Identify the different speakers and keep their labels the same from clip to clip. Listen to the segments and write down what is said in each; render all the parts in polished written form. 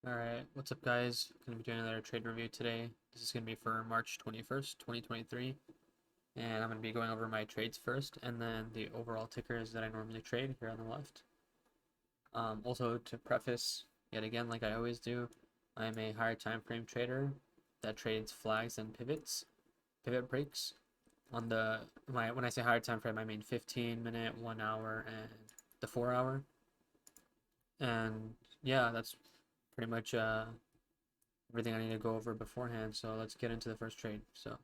Speaker 1: Alright, what's up guys? Gonna be doing another trade review today. This is gonna be for March 21st, 2023. And I'm gonna be going over my trades first and then the overall tickers that I normally trade here on the left. Also to preface, yet again, like I always do, I'm a higher time frame trader that trades flags and pivot breaks. When I say higher time frame, I mean 15-minute, 1 hour, and the 4 hour. And yeah, that's pretty much everything I need to go over beforehand. So let's get into the first trade. So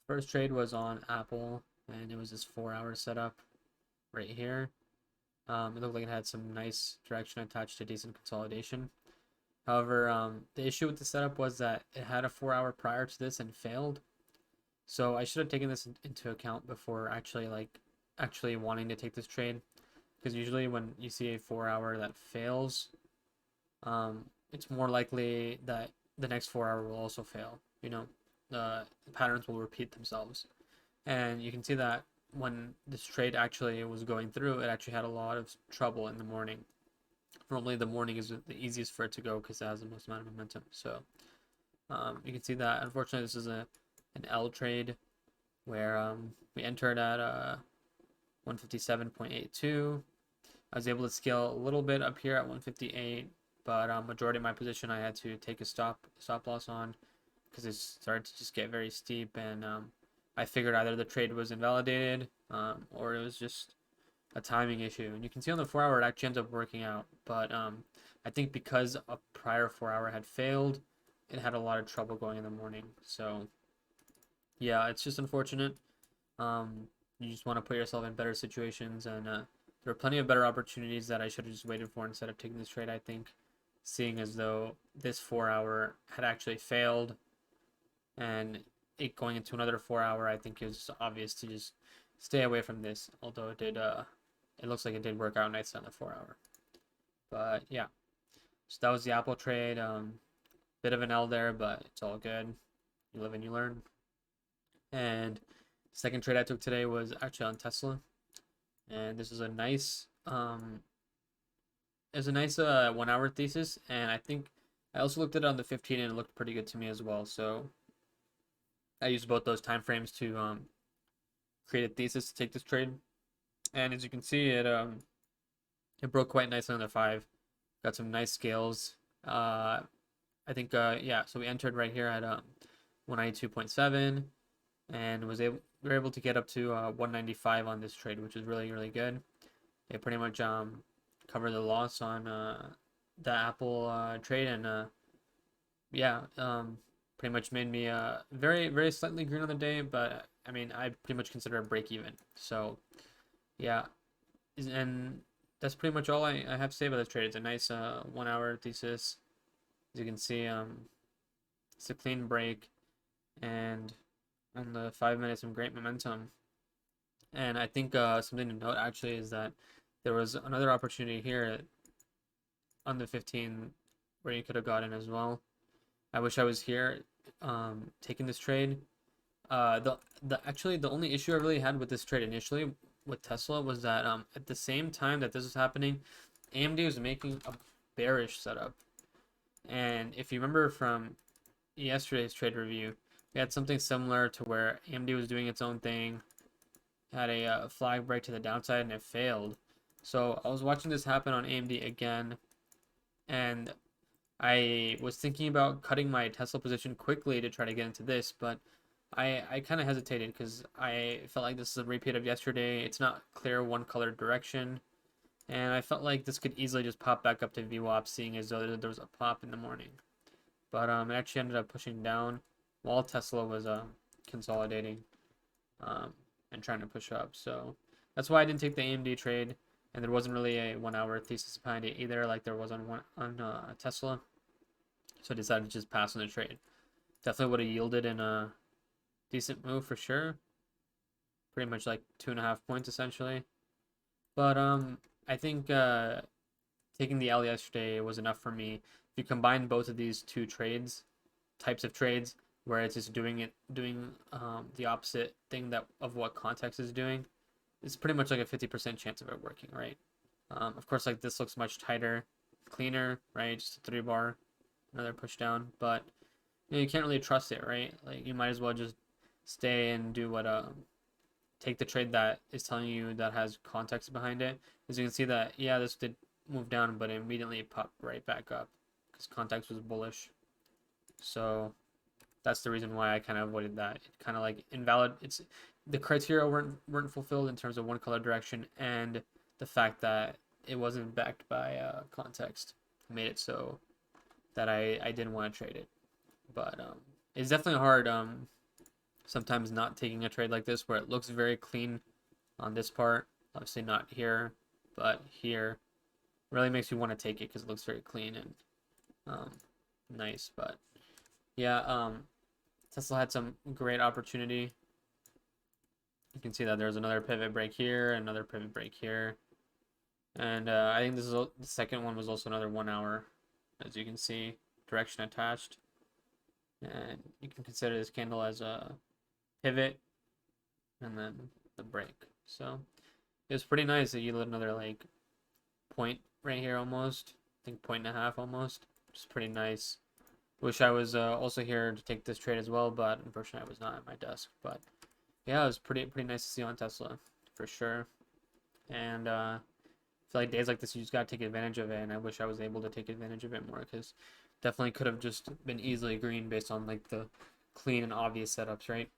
Speaker 1: first trade was on Apple, and it was this 4 hour setup right here. It looked like it had some nice direction attached to decent consolidation. However, the issue with the setup was that it had a 4 hour prior to this and failed. So I should have taken this into account before actually wanting to take this trade, because usually when you see a 4 hour that fails, it's more likely that the next 4 hour will also fail. The patterns will repeat themselves. And you can see that when this trade actually was going through, it actually had a lot of trouble in the morning. Normally, the morning is the easiest for it to go because it has the most amount of momentum. So you can see that. Unfortunately, this is an L trade where we entered at 157.82. I was able to scale a little bit up here at 158, but majority of my position I had to take a stop loss on because it started to just get very steep, and I figured either the trade was invalidated or it was just a timing issue. And you can see on the 4 hour it actually ends up working out, but I think because a prior 4 hour had failed, it had a lot of trouble going in the morning. So yeah, it's just unfortunate. You just want to put yourself in better situations, and there are plenty of better opportunities that I should have just waited for instead of taking this trade, I think, seeing as though this 4 hour had actually failed, and it going into another 4 hour, I think is obvious to just stay away from this. Although it looks like it did work out nicely on the 4 hour. But yeah, so that was the Apple trade. Bit of an L there, but it's all good. You live and you learn. And second trade I took today was actually on Tesla, and this is a nice it's a nice 1 hour thesis, and I think I also looked at it on the 15 and it looked pretty good to me as well. So I used both those time frames to create a thesis to take this trade. And as you can see, it broke quite nicely on the 5. Got some nice scales. I think yeah, so we entered right here at 192.7 and we were able to get up to 195 on this trade, which is really really good. It pretty much covered the loss on the Apple trade, and yeah, pretty much made me very very slightly green on the day, but I mean I pretty much consider a break even. So yeah, and that's pretty much all I have to say about this trade. It's a nice 1 hour thesis. As you can see, it's a clean break, and on the 5 minutes, some great momentum. And I think something to note actually is that there was another opportunity here on the 15 where you could have gotten as well. I wish I was here taking this trade. The only issue I really had with this trade initially with Tesla was that at the same time that this was happening, AMD was making a bearish setup. And if you remember from yesterday's trade review, we had something similar to where AMD was doing its own thing, had a flag break to the downside, and it failed. So I was watching this happen on AMD again, and I was thinking about cutting my Tesla position quickly to try to get into this, but I kind of hesitated because I felt like this is a repeat of yesterday. It's not clear one color direction, and I felt like this could easily just pop back up to VWAP, seeing as though there was a pop in the morning. But it actually ended up pushing down while Tesla was consolidating and trying to push up. So that's why I didn't take the AMD trade, and there wasn't really a 1 hour thesis behind it either, like there was on Tesla. So I decided to just pass on the trade. Definitely would have yielded in a decent move for sure. Pretty much like 2.5 points essentially. But I think taking the L yesterday was enough for me. If you combine both of these two types of trades, where it's just doing the opposite thing of what context is doing, it's pretty much like a 50% chance of it working, right? Of course, like this looks much tighter, cleaner, right? Just a 3 bar. another push down, but you can't really trust it, right? Like you might as well just stay and do what take the trade that is telling you that has context behind it. As you can see that, yeah, this did move down, but it immediately popped right back up because context was bullish. So that's the reason why I kind of avoided that. It kind of like invalid. It's the criteria weren't fulfilled in terms of one color direction, and the fact that it wasn't backed by context made it so that I didn't want to trade it. But it's definitely hard sometimes not taking a trade like this where it looks very clean on this part. Obviously not here, but here really makes you want to take it because it looks very clean and nice. But yeah, Tesla had some great opportunity. You can see that there's another pivot break here, another pivot break here. And I think this is the second one was also another 1 hour, as you can see, direction attached. And you can consider this candle as a pivot and then the break. So it was pretty nice. It yielded another like point right here almost. I think 1.5 almost. Which is pretty nice. Wish I was also here to take this trade as well, but unfortunately I was not at my desk. But yeah, it was pretty nice to see on Tesla for sure. And I feel like days like this you just gotta take advantage of it, and I wish I was able to take advantage of it more because definitely could have just been easily green based on like the clean and obvious setups, right?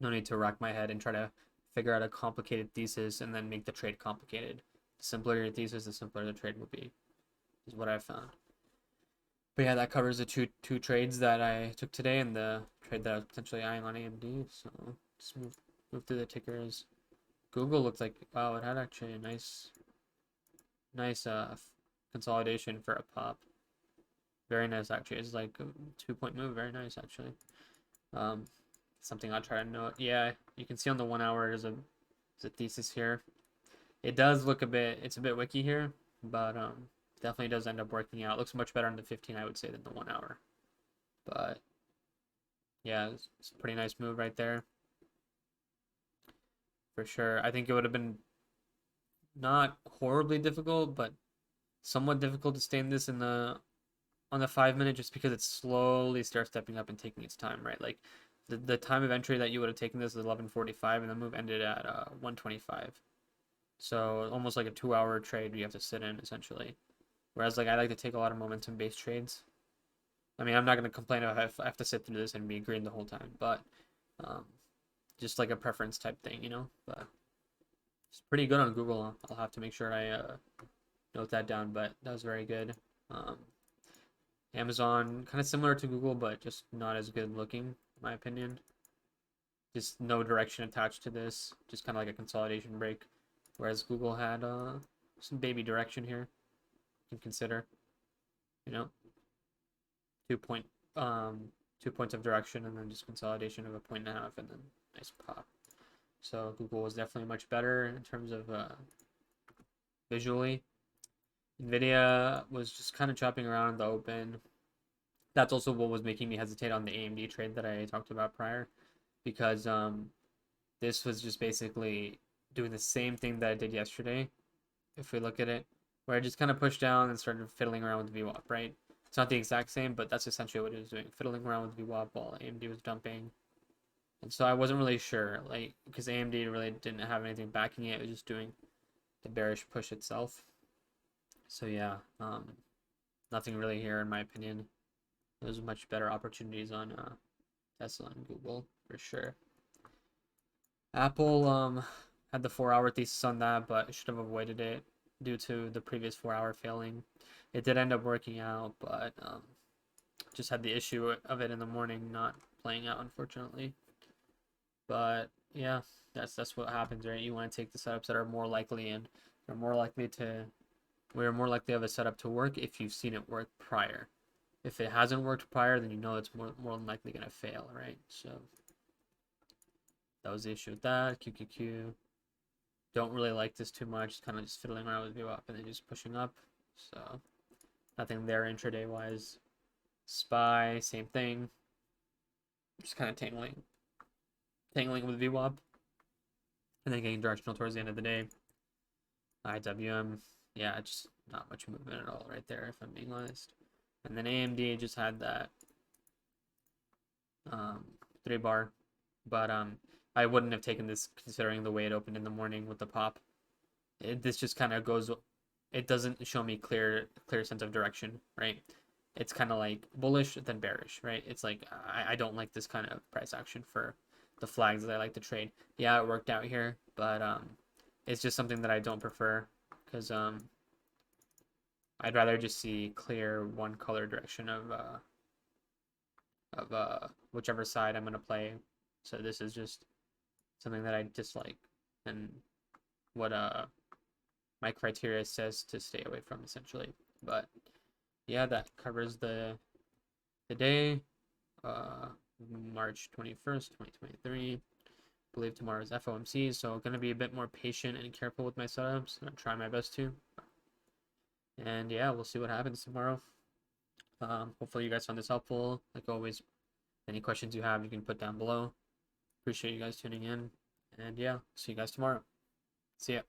Speaker 1: No need to rack my head and try to figure out a complicated thesis and then make the trade complicated. The simpler your thesis, the simpler the trade will be, is what I've found. But yeah, that covers the two trades that I took today and the trade that I was potentially eyeing on AMD. So just move through the tickers. Google looked like, wow, it had actually a nice consolidation for a pop. Very nice actually. It's like a 2-point move. Very nice actually. Something I'll try to note. Yeah, you can see on the 1 hour there's a thesis here. It does look it's a bit wicky here, but definitely does end up working out. It looks much better on the 15, I would say, than the 1 hour. But yeah, it's a pretty nice move right there. For sure. I think it would have been not horribly difficult, but somewhat difficult to stay in this on the 5 minute just because it slowly starts stepping up and taking its time, right? Like the time of entry that you would have taken this is 11:45 and the move ended at 1:25. So almost like a 2 hour trade you have to sit in essentially. Whereas like I like to take a lot of momentum based trades. I mean, I'm not going to complain if I have to sit through this and be green the whole time, but just like a preference type thing, you know? But it's pretty good on Google. I'll have to make sure I note that down, but that was very good. Amazon, kind of similar to Google, but just not as good looking, in my opinion. Just no direction attached to this, just kind of like a consolidation break. Whereas Google had some baby direction here. You can consider, you know, 2 points of direction and then just consolidation of 1.5 and then nice pop. So Google was definitely much better in terms of visually. Nvidia was just kind of chopping around in the open. That's also what was making me hesitate on the AMD trade that I talked about prior, because this was just basically doing the same thing that I did yesterday. If we look at it, where I just kind of pushed down and started fiddling around with VWAP, right? It's not the exact same, but that's essentially what it was doing, fiddling around with VWAP while AMD was dumping. And so I wasn't really sure, like, because AMD really didn't have anything backing it. It was just doing the bearish push itself. So yeah, nothing really here in my opinion. There's much better opportunities on Tesla and Google for sure. Apple had the 4 hour thesis on that, but should have avoided it due to the previous 4 hour failing. It did end up working out, but just had the issue of it in the morning not playing out, unfortunately. But yeah, that's what happens, right? You want to take the setups that are more likely and are more likely to we're more likely to have a setup to work if you've seen it work prior. If it hasn't worked prior, then you know it's more than likely going to fail, right? So that was the issue with that. QQQ. Don't really like this too much. It's kind of just fiddling around with VWAP and then just pushing up. So nothing there intraday wise. SPY, same thing. Just kind of tangling with VWAP. And then getting directional towards the end of the day. IWM, yeah, just not much movement at all right there, if I'm being honest. And then AMD just had that 3-bar, but I wouldn't have taken this considering the way it opened in the morning with the pop. This just kind of goes, it doesn't show me clear sense of direction, right? It's kind of like bullish then bearish, right? It's like I don't like this kind of price action for the flags that I like to trade. Yeah, it worked out here, but it's just something that I don't prefer because I'd rather just see clear one color direction of whichever side I'm gonna play. So this is just something that I dislike and what my criteria says to stay away from essentially. But yeah, that covers the day, March 21st, 2023. I believe tomorrow is FOMC, so gonna be a bit more patient and careful with my setups. I'm gonna try my best to. And yeah, we'll see what happens tomorrow. Hopefully you guys found this helpful. Like always, any questions you have, you can put down below. Appreciate you guys tuning in. And yeah, see you guys tomorrow. See ya.